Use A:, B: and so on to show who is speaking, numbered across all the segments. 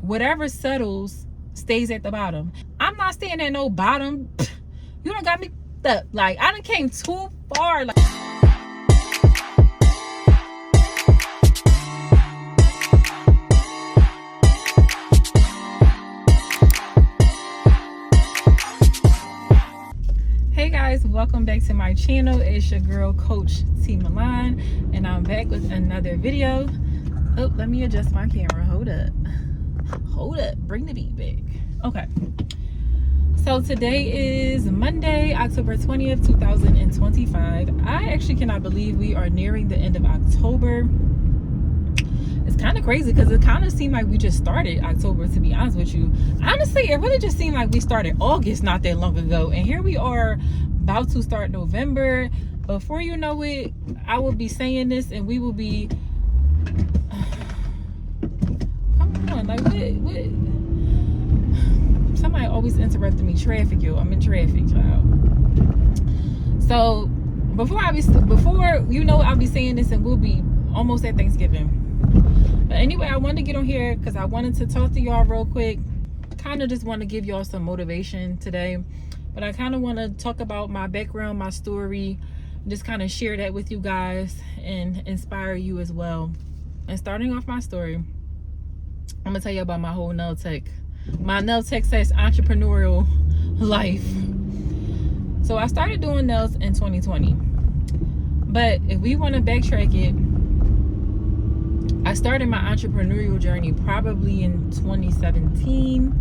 A: whatever settles stays at the bottom. I'm not staying at no bottom. You done got me up. Like, I done came too far. Like, hey guys, welcome back to my channel. It's your girl, Coach T.Milan, and I'm back with another video. Oh, let me adjust my camera. Hold up, bring the beat back. Okay, so today is Monday, October 20th, 2025. I actually cannot believe we are nearing the end of October. It's kind of crazy because it kind of seemed like we just started October, to be honest with you. Honestly, it really just seemed like we started August not that long ago, and here we are about to start November. Before you know it, I will be saying this and we will be come on, like what? Somebody always interrupted me. Traffic, yo. I'm in traffic, child. So before you know, I'll be saying this and we'll be almost at Thanksgiving. But anyway, I wanted to get on here because I wanted to talk to y'all real quick. Kind of just want to give y'all some motivation today. But I kind of want to talk about my background, my story, just kind of share that with you guys and inspire you as well. And starting off my story, I'm going to tell you about my whole NAILTECH entrepreneurial life. So I started doing nails in 2020. But if we want to backtrack it, I started my entrepreneurial journey probably in 2017.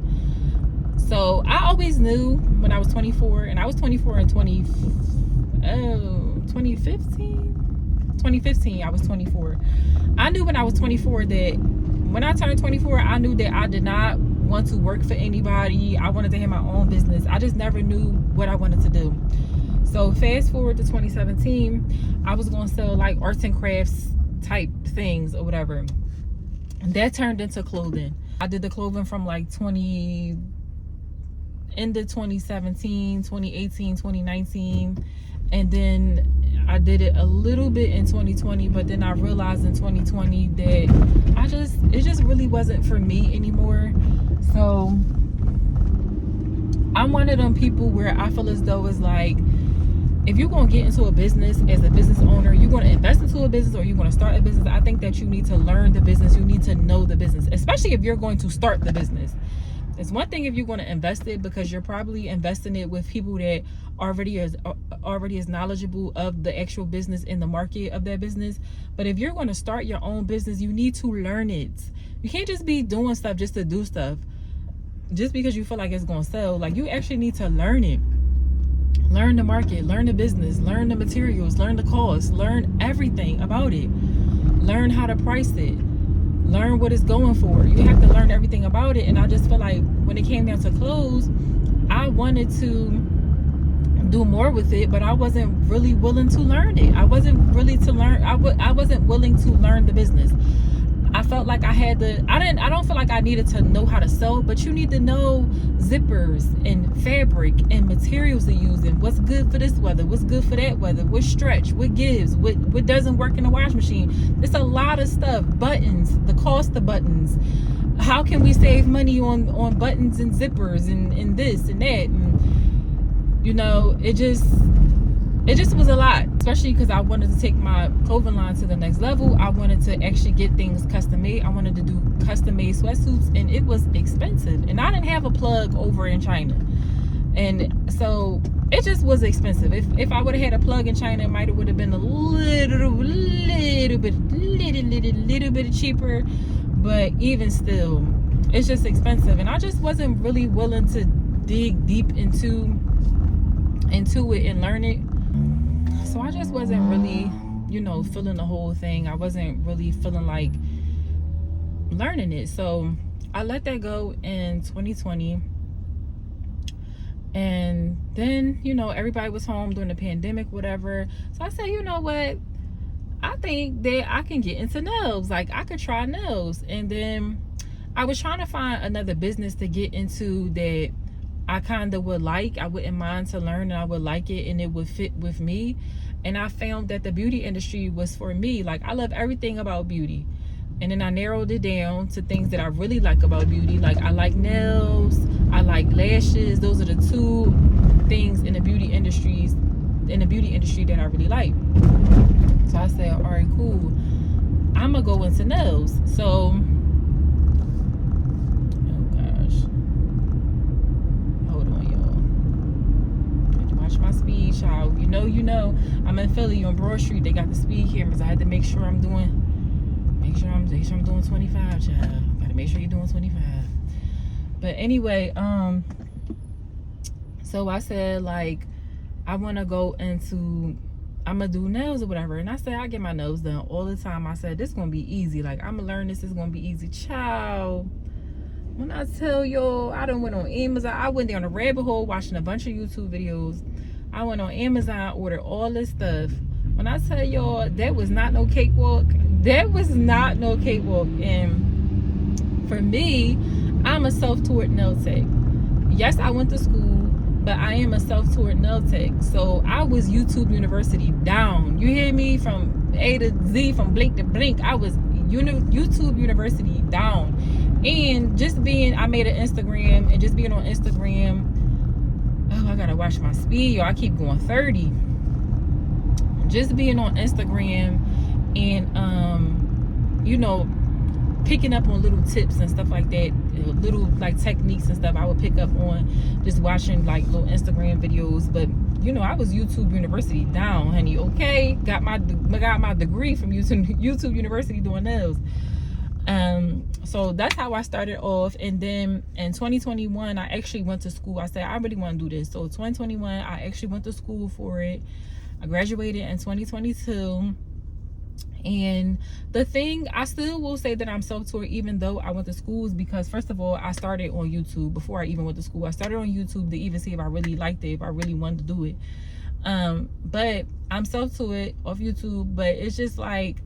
A: So I always knew when I was 24, and I was 24 in 2015, I was 24. I knew when I was 24 that when I turned 24, I knew that I did not want to work for anybody. I wanted to have my own business. I just never knew what I wanted to do. So fast forward to 2017, I was going to sell like arts and crafts type things or whatever. And that turned into clothing. I did the clothing from like end of 2017, 2018, 2019, and then I did it a little bit in 2020, but then I realized in 2020 that it just really wasn't for me anymore. So I'm one of them people where I feel as though it's like, if you're going to get into a business as a business owner, you're going to invest into a business or you're going to start a business, I think that you need to learn the business. You need to know the business, especially if you're going to start the business. It's one thing if you're going to invest it because you're probably investing it with people that already is knowledgeable of the actual business in the market of that business. But if you're going to start your own business, you need to learn it. You can't just be doing stuff just to do stuff just because you feel like it's going to sell. Like, you actually need to learn it. Learn the market, learn the business, learn the materials, learn the costs, learn everything about it. Learn how to price it. Learn what it's going for. You have to learn everything about it. And I just feel like when it came down to clothes, I wanted to do more with it, but I wasn't really willing to learn it. I wasn't willing to learn the business. I felt like I don't feel like I needed to know how to sew, but you need to know zippers and fabric and materials to use and what's good for this weather, what's good for that weather, what stretch, what gives, what doesn't work in the wash machine. It's a lot of stuff. Buttons, the cost of buttons. How can we save money on buttons and zippers and this and that? And, you know, it just was a lot, especially because I wanted to take my clothing line to the next level. I wanted to actually get things custom made. I wanted to do custom made sweatsuits, and it was expensive. And I didn't have a plug over in China. And so it just was expensive. If I would have had a plug in China, it would have been a little bit cheaper. But even still, it's just expensive. And I just wasn't really willing to dig deep into it and learn it. So I just wasn't really, feeling the whole thing. I wasn't really feeling like learning it. So I let that go in 2020. And then, everybody was home during the pandemic, whatever. So I said, you know what? I think that I can get into nails. Like, I could try nails. And then I was trying to find another business to get into that I kind of would like. I wouldn't mind to learn, and I would like it, and it would fit with me. And I found that the beauty industry was for me. Like, I love everything about beauty. And then I narrowed it down to things that I really like about beauty. Like, I like nails, I like lashes. Those are the two things in the beauty industry that I really like. So I said, all right, cool, I'm gonna go into nails. So, oh gosh, hold on, y'all. I had to watch my speed, child. You know, I'm in Philly on Broad Street. They got the speed cameras. I had to make sure I'm doing 25, child. Gotta make sure you're doing 25. But anyway, so I said, like, I want to go into, I'm gonna do nails or whatever. And I said, I get my nails done all the time. I said, this gonna be easy. Like, I'm gonna learn this. It's gonna be easy. Child, when I tell y'all, I done went on Amazon. I went down a rabbit hole watching a bunch of YouTube videos. I went on Amazon, ordered all this stuff. When I tell y'all, that was not no cakewalk. That was not no cakewalk. And for me, I'm a self-taught nail tech. Yes, I went to school, but I am a self-taught nail tech. So I was YouTube University down. You hear me? From A to Z, from blink to blink. I was YouTube University down. And just being, I made an Instagram, and just being on Instagram, oh, I gotta watch my speed, y'all. I keep going 30. Just being on Instagram and picking up on little tips and stuff like that, little like techniques and stuff I would pick up on just watching like little Instagram videos. But I was YouTube University down, honey. Okay, got my degree from YouTube University doing nails. So that's how I started off. And then in 2021, I actually went to school. I said, I really want to do this. So 2021, I actually went to school for it. I graduated in 2022. And the thing, I still will say that I'm self-taught even though I went to schools, because first of all, I started on YouTube before I even went to school. I started on YouTube to even see if I really liked it, if I really wanted to do it. But I'm self-taught off YouTube. But it's just like,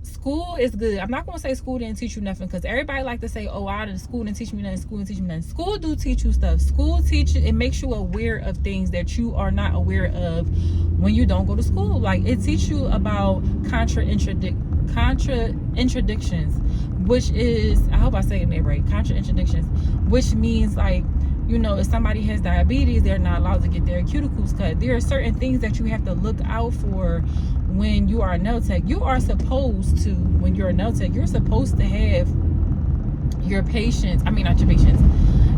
A: school is good. I'm not going to say school didn't teach you nothing, because everybody like to say, oh, school didn't teach me nothing, school didn't teach me nothing. School do teach you stuff. School teaches, it makes you aware of things that you are not aware of when you don't go to school. Like, it teaches you about contradictions, which is, I hope I say it right, contradictions, which means like, if somebody has diabetes, they're not allowed to get their cuticles cut. There are certain things that you have to look out for when you are a nail tech. You are supposed to, when you're a nail tech, you're supposed to have your patients,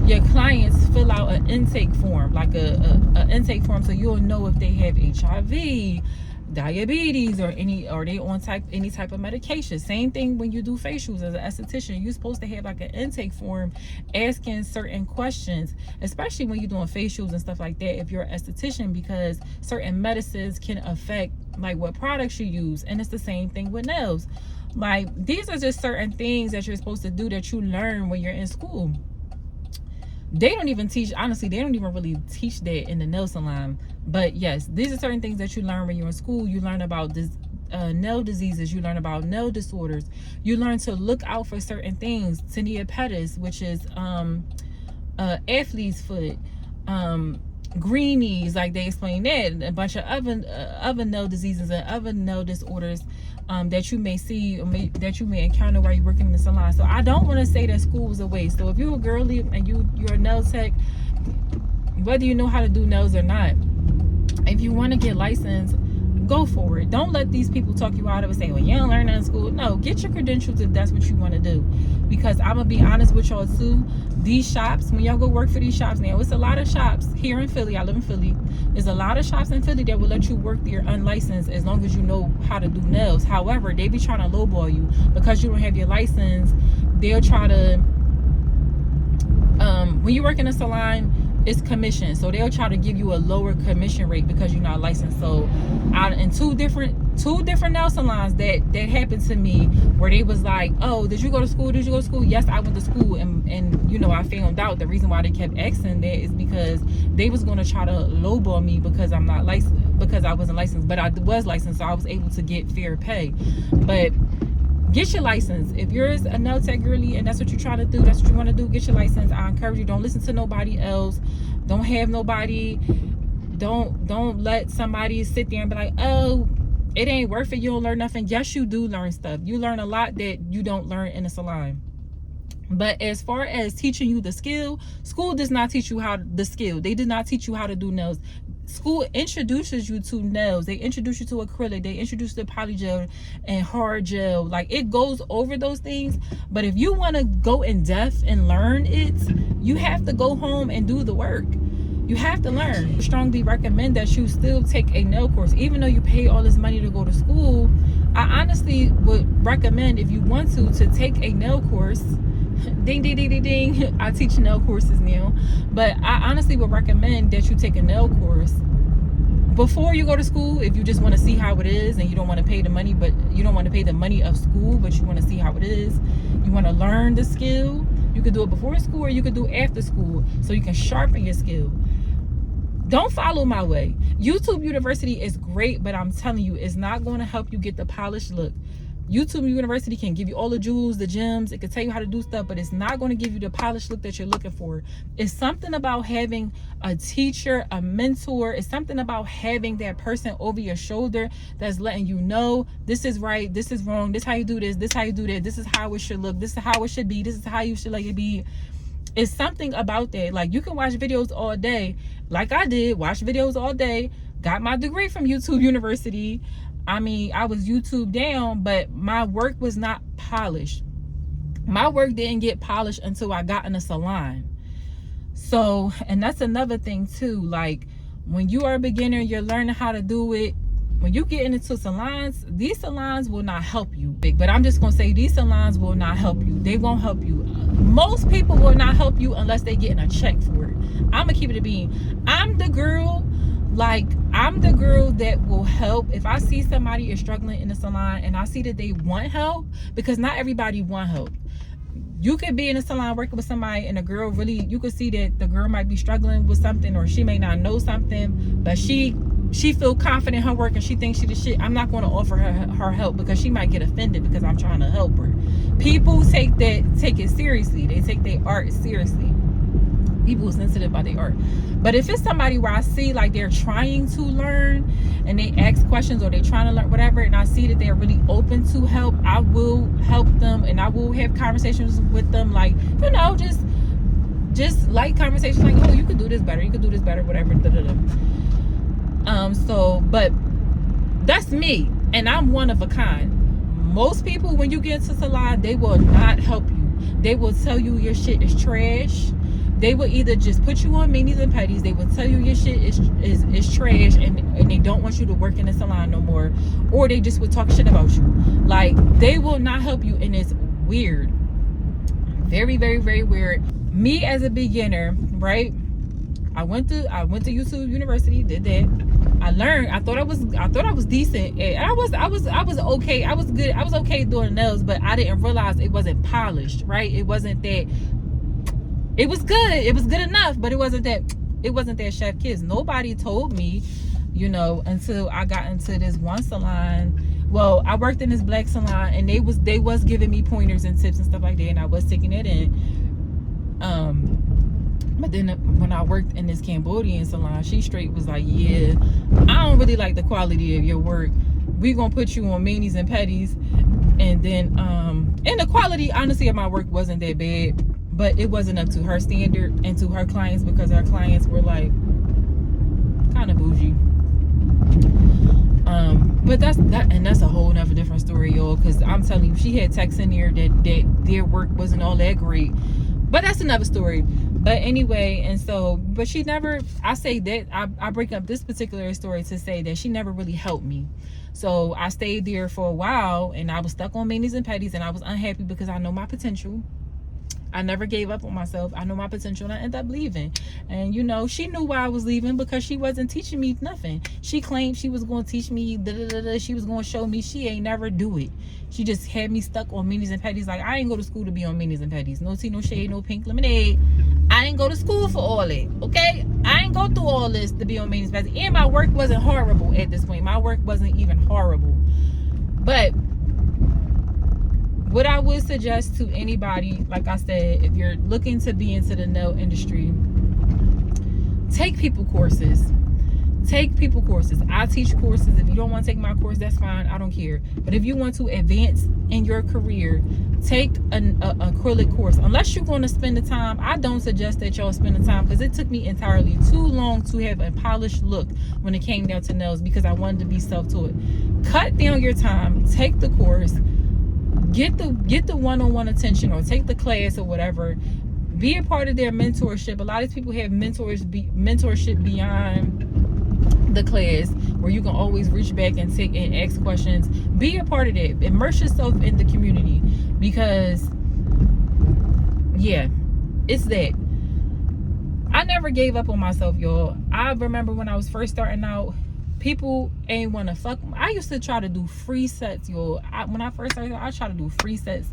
A: your clients fill out an intake form, like a intake form, so you'll know if they have HIV, diabetes, or they on any type of medication. Same thing when you do facials as an esthetician. You're supposed to have like an intake form asking certain questions, especially when you're doing facials and stuff like that, if you're an esthetician, because certain medicines can affect like what products you use. And it's the same thing with nails. Like, these are just certain things that you're supposed to do that you learn when you're in school. They don't even teach, honestly, they don't even really teach that in the nail salon. But yes, these are certain things that you learn when you're in school. You learn about this, nail diseases. You learn about nail disorders. You learn to look out for certain things. Tinea pedis, which is athlete's foot, greenies, like they explain that, a bunch of other nail diseases and other nail disorders that you may see or that you may encounter while you're working in the salon. So I don't want to say that school is a waste. So if you're a girly and you're a nail tech, whether you know how to do nails or not, if you want to get licensed, go for it. Don't let these people talk you out of it, say, well, you don't learn that in school. No, get your credentials if that's what you want to do. Because I'm going to be honest with y'all too, these shops, when y'all go work for these shops now, it's a lot of shops here in Philly. I live in Philly. There's a lot of shops in Philly that will let you work there unlicensed as long as you know how to do nails. However, they be trying to lowball you because you don't have your license. They'll try to, when you work in a salon, it's commission, so they'll try to give you a lower commission rate because you're not licensed. So in two different nail salons that happened to me, where they was like, oh, did you go to school? Yes, I went to school. And I found out the reason why they kept asking that is because they was going to try to lowball me because I'm not licensed, because I wasn't licensed. But I was licensed, so I was able to get fair pay. But get your license. If you're a nail tech girly and that's what you're trying to do, that's what you want to do, get your license. I encourage you, don't listen to nobody else. Don't let somebody sit there and be like, oh, it ain't worth it. You don't learn nothing. Yes, you do learn stuff. You learn a lot that you don't learn in a salon. But as far as teaching you the skill, school does not teach you the skill. They did not teach you how to do nails. School introduces you to nails. They introduce you to acrylic. They introduce you to polygel and hard gel. Like, it goes over those things. But if you want to go in depth and learn it, you have to go home and do the work. You have to learn. I strongly recommend that you still take a nail course. Even though you pay all this money to go to school, I honestly would recommend, if you want to take a nail course. Ding, ding, ding, ding, ding. I teach nail courses now. But I honestly would recommend that you take a nail course before you go to school, if you just want to see how it is and you don't want to pay the money, but you don't want to pay the money of school, but you want to see how it is. You want to learn the skill. You could do it before school, or you could do it after school, so you can sharpen your skill. Don't follow my way. YouTube University is great, but I'm telling you, it's not going to help you get the polished look. YouTube University can give you all the jewels, the gems. It can tell you how to do stuff, but it's not going to give you the polished look that you're looking for. It's something about having a teacher, a mentor. It's something about having that person over your shoulder that's letting you know, this is right, this is wrong, this is how you do this how you do that, this is how it should look, this is how it should be, this is how you should let it be. It's something about that. Like, you can watch videos all day, like I did, watch videos all day, got my degree from YouTube University. I mean, I was YouTube down, but my work was not polished. My work didn't get polished until I got in a salon. So, and that's another thing too. Like, when you are a beginner, you're learning how to do it. When you get into salons, these salons will not help you. But I'm just going to say, these salons will not help you. They won't help you. Most people will not help you unless they're getting a check for it. I'm going to keep it a bean. I'm the girl that will help. If I see somebody is struggling in the salon and I see that they want help, because not everybody want help. You could be in a salon working with somebody and a girl really, you could see that the girl might be struggling with something, or she may not know something, but she feel confident in her work and she thinks she the shit. I'm not going to offer her help because she might get offended because I'm trying to help her. People take it seriously. They take their art seriously. People are sensitive about their art. But if it's somebody where I see like they're trying to learn and they ask questions, or they trying to learn whatever, and I see that they're really open to help, I will help them, and I will have conversations with them, like, you know, just light conversations, like, oh, you could do this better, whatever, so, but that's me, and I'm one of a kind. Most people, when you get into salon, they will not help you. They will tell you your shit is trash. They will either just put you on manis and pedis. They will tell you your shit is trash, and they don't want you to work in the salon no more, or they just would talk shit about you. Like, they will not help you, and it's weird. Very, very, very weird. Me as a beginner, right? I went to YouTube University, did that. I learned. I thought I was decent. And I was okay. I was good. I was okay doing nails, but I didn't realize it wasn't polished, right? It wasn't that. It was good. It was good enough, but it wasn't that chef kiss. Nobody told me, you know, until I got into this one salon. Well, I worked in this black salon, and they was giving me pointers and tips and stuff like that, and I was taking it in. But then when I worked in this Cambodian salon, she straight was like, yeah, I don't really like the quality of your work. We're going to put you on manis and pedis. And then, and the quality, honestly, of my work wasn't that bad, but it wasn't up to her standard and to her clients, because her clients were like kind of bougie. But that's a whole nother different story, y'all, because I'm telling you, she had texts in there that their work wasn't all that great. But that's another story. But anyway, and so, but she never, I say that, I break up this particular story to say that she never really helped me. So I stayed there for a while, and I was stuck on manis and pedis, and I was unhappy because I know my potential. I never gave up on myself. I know my potential, and I ended up leaving. And, you know, she knew why I was leaving, because she wasn't teaching me nothing. She claimed she was going to teach me, she was going to show me. She ain't never do it. She just had me stuck on manis and pedis. Like, I ain't go to school to be on manis and pedis. No tea, no shade, no pink lemonade. I didn't go to school for all that, okay? I ain't go through all this to be on manis and pedis. And my work wasn't horrible at this point. My work wasn't even horrible. But what I would suggest to anybody, like I said, if you're looking to be into the nail industry, take people courses. Take people courses. I teach courses. If you don't want to take my course, that's fine. I don't care. But if you want to advance in your career, take an acrylic course. Unless you're going to spend the time, I don't suggest that y'all spend the time, because it took me entirely too long to have a polished look when it came down to nails, because I wanted to be self-taught. Cut down your time. Take the course. Get the one-on-one attention, or take the class or whatever. Be a part of their mentorship. A lot of people have mentorship beyond the class, where you can always reach back and take and ask questions. Be a part of that. Immerse yourself in the community, because yeah, it's that. I never gave up on myself, y'all. I remember when I was first starting out, people ain't want to fuck. I used to try to do free sets, y'all. When I first started, I tried to do free sets.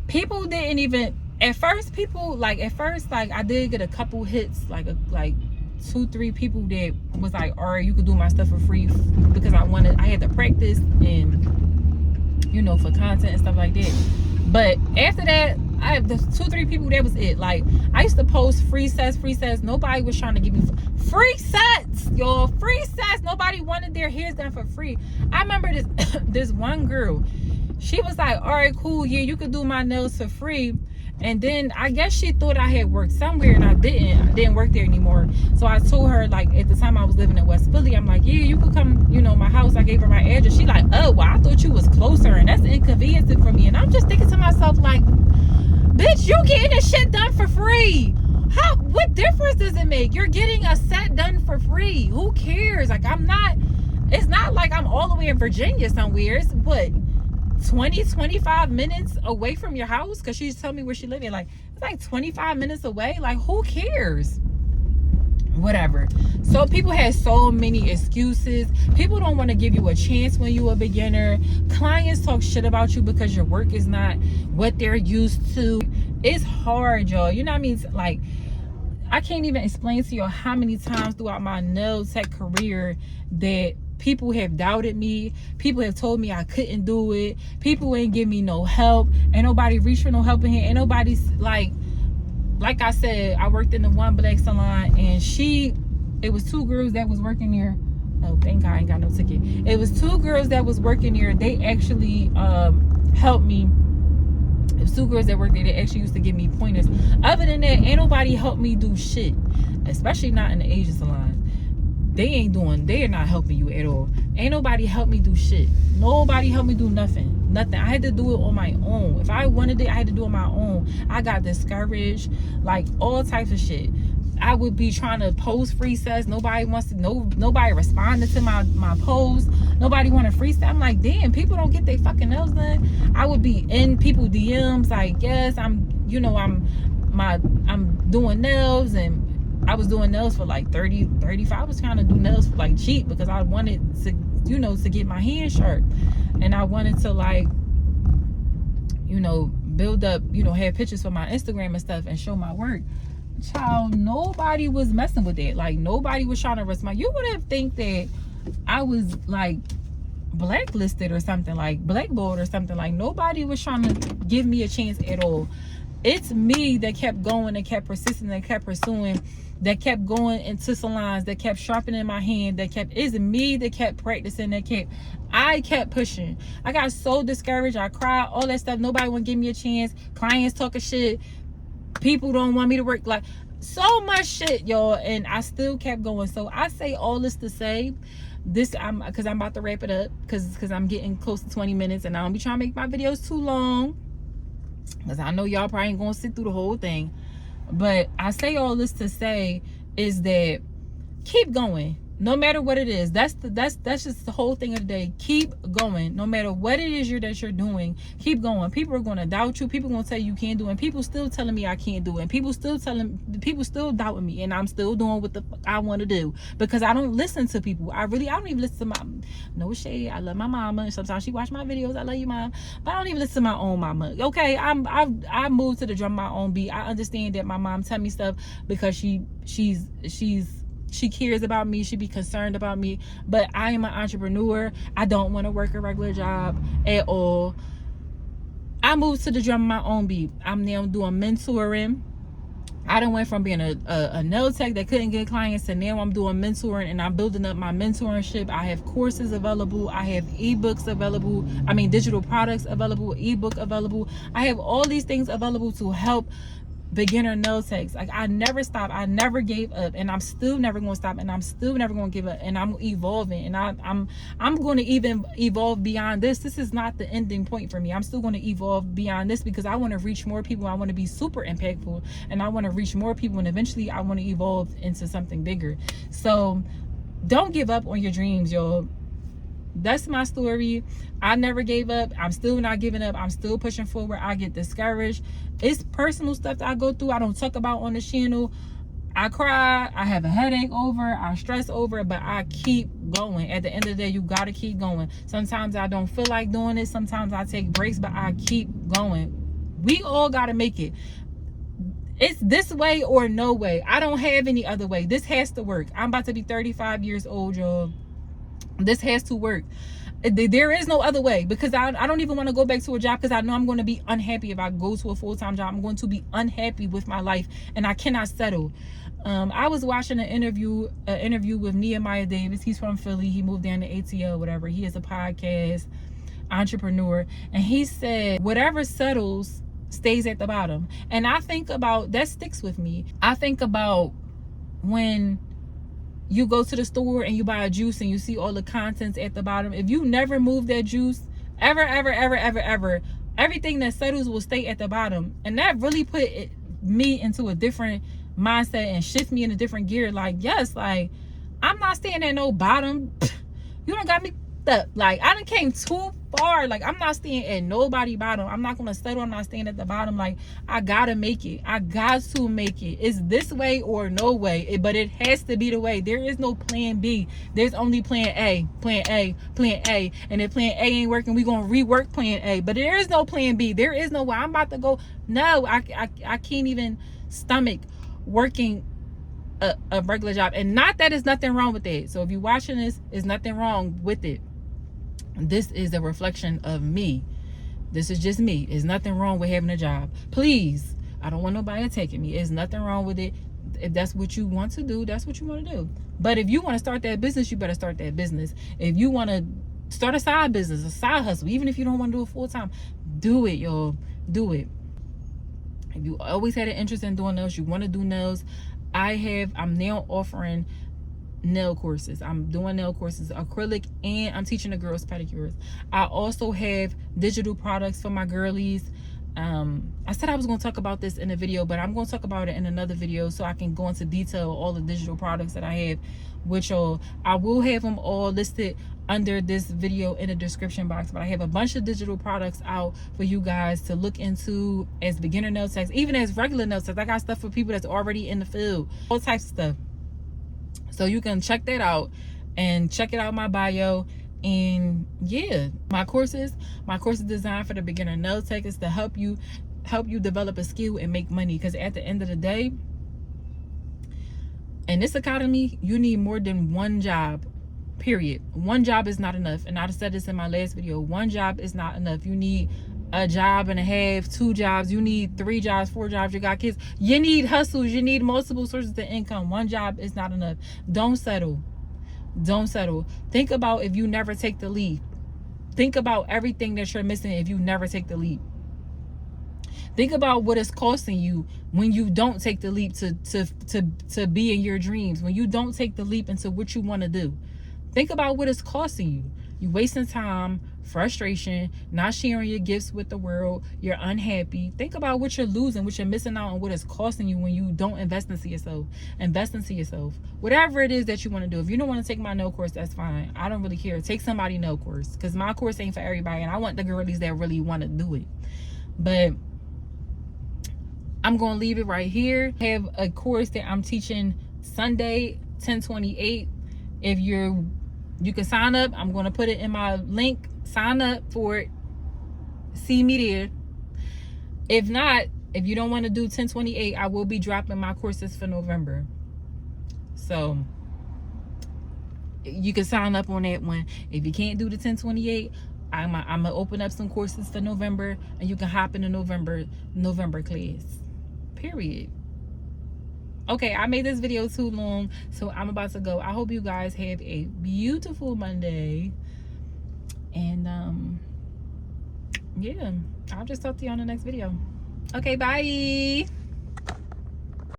A: People didn't even, at first, I did get a couple hits, like 2-3 people that was like, all right, you could do my stuff for free, because I had to practice and, you know, for content and stuff like that. But after that, I have the 2-3 people, that was it. Like, I used to post free sets. Nobody was trying to give me free sets, y'all. Free sets. Nobody wanted their hairs done for free. I remember this one girl. She was like, all right, cool, yeah, you could do my nails for free. And then I guess she thought I had worked somewhere, and I didn't work there anymore. So I told her, like, at the time I was living in West Philly, I'm like, yeah, you could come, you know, my house. I gave her my address. She like, oh, well, I thought you was closer, and that's inconveniencing for me. And I'm just thinking to myself, like, bitch, you getting this shit done for free. What difference does it make? You're getting a set done for free. Who cares? Like, it's not like I'm all the way in Virginia somewhere. It's what, 20-25 minutes away from your house? Because she's telling me where she living. Like, it's like 25 minutes away. Like, who cares? Whatever. So people have so many excuses. People don't want to give you a chance when you're a beginner. Clients talk shit about you because your work is not what they're used to. It's hard, y'all. You know what I mean? Like, I can't even explain to you how many times throughout my nail tech career that people have doubted me. People have told me I couldn't do it. People ain't give me no help. Ain't nobody reach for no help in here. Ain't nobody's like I said, I worked in the one black salon, and it was 2 girls that was working there. Oh, thank God I ain't got no ticket. It was 2 girls that was working there. They actually helped me. It was 2 girls that worked there. They actually used to give me pointers. Other than that, ain't nobody helped me do shit, especially not in the Asian salon. They are not helping you at all. Ain't nobody help me do shit. Nobody helped me do nothing. I had to do it on my own. If I wanted it, I had to do it on my own. I got discouraged, like all types of shit. I would be trying to post free sets. Nobody responded to my post. Nobody wanted free sets. I'm like, damn, people don't get their fucking nails done. I would be in people DMs like, yes, I'm doing nails, and I was doing nails for like 30, 35. I was trying to do nails for like cheap, because I wanted to, you know, to get my hands sharp. And I wanted to, like, you know, build up, you know, have pictures for my Instagram and stuff and show my work. Child, nobody was messing with it. Like, nobody was trying to respond. You would have think that I was like blacklisted or something, like blackballed or something. Like, nobody was trying to give me a chance at all. It's me that kept going and kept persisting and kept pursuing, that kept going into salons, that kept sharpening my hand, it's me that kept practicing, I kept pushing. I got so discouraged. I cried, all that stuff. Nobody want to give me a chance. Clients talking shit. People don't want me to work. Like, so much shit, y'all. And I still kept going. So I say all this to say this, because I'm about to wrap it up, because I'm getting close to 20 minutes, and I don't be trying to make my videos too long, because I know y'all probably ain't gonna sit through the whole thing. But I say all this to say is that keep going, no matter what it is. That's just the whole thing of the day. Keep going, no matter what it is that you're doing. Keep going. People are gonna doubt you. People gonna tell you can't do it. And people still telling me I can't do it. And people still doubting me, and I'm still doing what the fuck I want to do, because I don't listen to people. I don't even listen to my, no shade, I love my mama, and sometimes she watch my videos. I love you, mom, but I don't even listen to my own mama. Okay, I moved to the drum of my own beat. I understand that my mom tell me stuff because she cares about me. She be concerned about me. But I am an entrepreneur. I don't want to work a regular job at all. I moved to the drum of my own beat. I'm now doing mentoring. I done went from being a nail tech that couldn't get clients to now I'm doing mentoring, and I'm building up my mentorship. I have courses available. I have ebooks available. I mean, digital products available, ebook available. I have all these things available to help beginner nail techs. Like, I never stopped. I never gave up, and I'm still never going to stop, and I'm still never going to give up, and I'm evolving, and I'm going to even evolve beyond this. This is not the ending point for me. I'm still going to evolve beyond this because I want to reach more people. I want to be super impactful, and I want to reach more people, and eventually I want to evolve into something bigger. So don't give up on your dreams, y'all. That's my story. I never gave up. I'm still not giving up. I'm still pushing forward. I get discouraged. It's personal stuff that I go through. I don't talk about on the channel. I cry. I have a headache over. I stress over it, but I keep going. At the end of the day, you got to keep going. Sometimes I don't feel like doing it. Sometimes I take breaks, but I keep going. We all got to make it. It's this way or no way. I don't have any other way. This has to work. I'm about to be 35 years old, y'all. This has to work. There is no other way, because I don't even want to go back to a job, because I know I'm going to be unhappy if I go to a full-time job. I'm going to be unhappy with my life, and I cannot settle. I was watching an interview with Nehemiah Davis. He's from Philly. He moved down to ATL, whatever. He is a podcast entrepreneur, and he said, whatever settles stays at the bottom. And I think about that, sticks with me. I think about when you go to the store and you buy a juice and you see all the contents at the bottom. If you never move that juice, ever, everything that settles will stay at the bottom. And that really put me into a different mindset and shift me in a different gear. Like, yes, like, I'm not staying at no bottom. You done got me up. Like, I done came too far. Like, I'm not staying at nobody bottom. I'm not gonna settle. I'm not staying at the bottom. Like, I gotta make it. I got to make it. It's this way or no way. But it has to be the way. There is no plan B. There's only plan A. Plan A. Plan A. And if plan A ain't working, we gonna rework plan A. But there is no plan B. There is no way. I'm about to go. No, I can't even stomach working a regular job. And not that there's nothing wrong with it. So if you're watching this, there's nothing wrong with it. This is a reflection of me. This is just me. There's nothing wrong with having a job. Please, I don't want nobody attacking me. There's nothing wrong with it. If that's what you want to do, that's what you want to do. But if you want to start that business, you better start that business. If you want to start a side business, a side hustle, even if you don't want to do it full time, do it, y'all. Do it. If you always had an interest in doing nails, you want to do nails, I'm now offering nail courses. I'm doing nail courses, acrylic, and I'm teaching the girls pedicures. I also have digital products for my girlies. I said I was going to talk about this in a video, but I'm going to talk about it in another video so I can go into detail all the digital products that I have, which I will have them all listed under this video in the description box. But I have a bunch of digital products out for you guys to look into as beginner nail techs, even as regular nail techs. I got stuff for people that's already in the field, all types of stuff. So you can check that out and check it out in my bio. And yeah, my courses designed for the beginner nail tech is to help you develop a skill and make money. Because at the end of the day, in this economy, you need more than one job, period. One job is not enough. And I said this in my last video. One job is not enough. You need a job and a half, 2 jobs. You need 3 jobs, 4 jobs. You got kids. You need hustles. You need multiple sources of income. One job is not enough. Don't settle. Don't settle. Think about if you never take the leap. Think about everything that you're missing if you never take the leap. Think about what it's costing you when you don't take the leap to be in your dreams. When you don't take the leap into what you want to do. Think about what it's costing you. You're wasting time, frustration, not sharing your gifts with the world. You're unhappy. Think about what you're losing, what you're missing out on, what it's costing you when you don't invest into yourself. Invest into yourself. Whatever it is that you want to do. If you don't want to take my nail course, that's fine. I don't really care. Take somebody's nail course, because my course ain't for everybody, and I want the girlies that really want to do it. But I'm going to leave it right here. I have a course that I'm teaching Sunday, 10/28. If you can sign up. I'm going to put it in my link. Sign up for it. See me there. If not, if you don't want to do 10/28, I will be dropping my courses for November. So you can sign up on that one. If you can't do the 10/28, I'm going to open up some courses for November, and you can hop in the November class. Period. Okay, I made this video too long, so I'm about to go. I hope you guys have a beautiful Monday. And yeah, I'll just talk to you on the next video. Okay, bye.